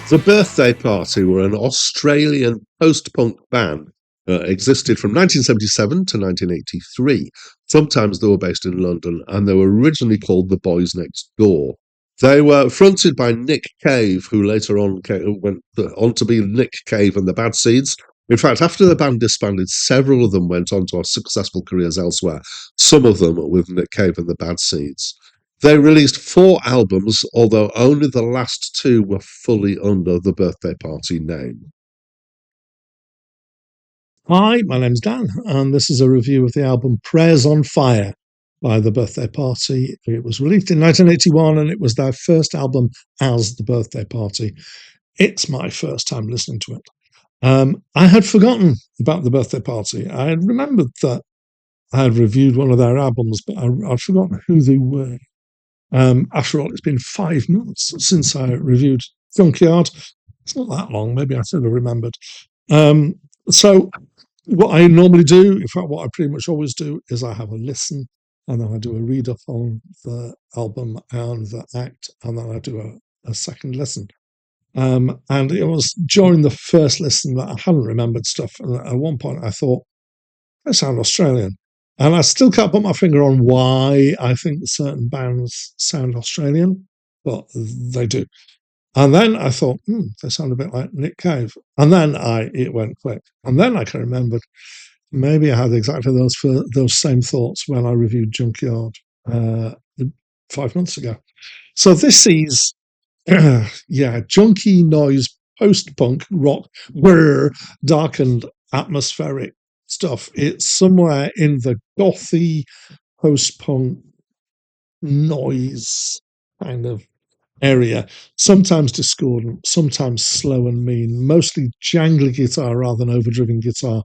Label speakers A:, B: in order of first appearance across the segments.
A: The Birthday Party were an Australian post-punk band. Existed from 1977 to 1983. Sometimes they were based in London, and they were originally called the Boys Next Door. They were fronted by Nick Cave, who later on went on to be Nick Cave and the Bad Seeds. In fact, after the band disbanded, several of them went on to have successful careers elsewhere, some of them with Nick Cave and the Bad Seeds. They released 4 albums, although only the last 2 were fully under the Birthday Party name.
B: Hi, my name's Dan, and this is a review of the album Prayers on Fire by The Birthday Party. It was released in 1981, and it was their first album as The Birthday Party. It's my first time listening to it. I had forgotten about The Birthday Party. I had remembered that I had reviewed one of their albums, but I'd forgotten who they were. After all, it's been 5 months since I reviewed Junkyard. It's not that long. Maybe I should have remembered. So what I normally do, in fact, what I pretty much always do, is I have a listen, and then I do a read up on the album and the act, and then I do a second listen. And it was during the first listen that I hadn't remembered stuff. And at one point I thought, they sound Australian. And I still can't put my finger on why I think certain bands sound Australian, but they do. And then I thought, they sound a bit like Nick Cave. And then it went quick. And then I can remember maybe I had exactly those same thoughts when I reviewed Junkyard 5 months ago. So this is, junky noise, post-punk rock, darkened atmospheric stuff. It's somewhere in the gothy post-punk noise kind of area, sometimes discordant, sometimes slow and mean, mostly jangly guitar rather than overdriven guitar,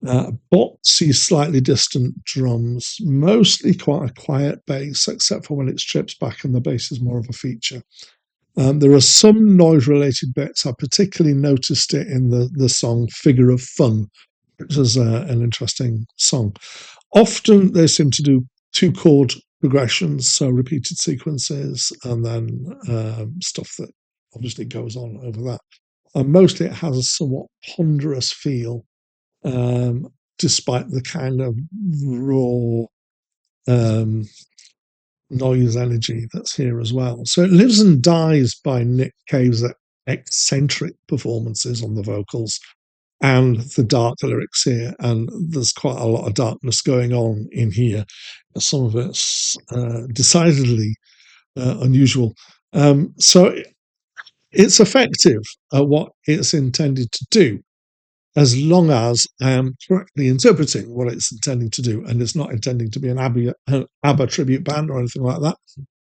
B: boxy, slightly distant drums, mostly quite a quiet bass, except for when it strips back and the bass is more of a feature. There are some noise-related bits. I particularly noticed it in the song Figure of Fun, which is an interesting song. Often they seem to do 2-chord progressions, so repeated sequences, and then stuff that obviously goes on over that. And mostly it has a somewhat ponderous feel, despite the kind of raw noise energy that's here as well. So it lives and dies by Nick Cave's eccentric performances on the vocals and the dark lyrics here, and there's quite a lot of darkness going on in here. Some of it's decidedly unusual. So it's effective at what it's intended to do, as long as I am correctly interpreting what it's intending to do, and it's not intending to be an ABBA tribute band or anything like that.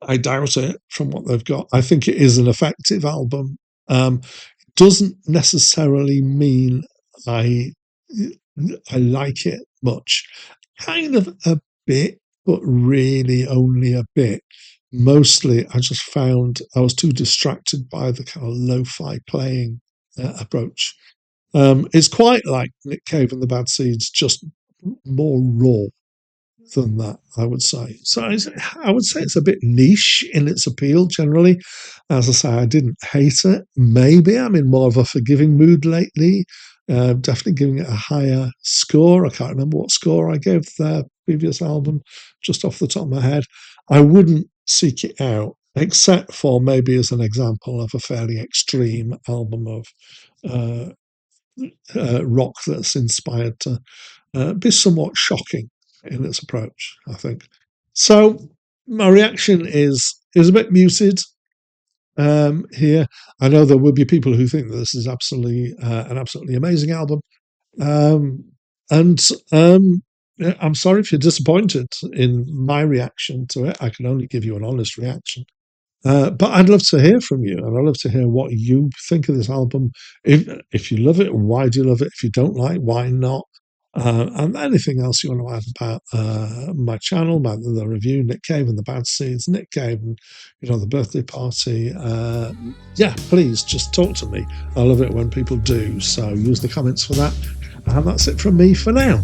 B: I doubt it from what they've got. I think it is an effective album. Doesn't necessarily mean I like it much. Kind of a bit, but really only a bit. Mostly I just found I was too distracted by the kind of lo-fi playing approach. It's quite like Nick Cave and the Bad Seeds, just more raw than that, I would say. So I would say it's a bit niche in its appeal generally. As I say, I didn't hate it. Maybe I'm in more of a forgiving mood lately. Definitely giving it a higher score. I can't remember what score I gave their previous album, just off the top of my head. I wouldn't seek it out, except for maybe as an example of a fairly extreme album of rock that's inspired to be somewhat shocking in its approach, I think. So my reaction is a bit muted here. I know there will be people who think that this is absolutely an absolutely amazing album, and I'm sorry if you're disappointed in my reaction to it. I can only give you an honest reaction. But I'd love to hear from you, and I'd love to hear what you think of this album. If you love it, why do you love it? If you don't like, why not? And anything else you want to add about my channel, about the review, Nick Cave and the Bad Seeds, Nick Cave and the Birthday Party. Please just talk to me. I love it when people do. So use the comments for that. And that's it from me for now.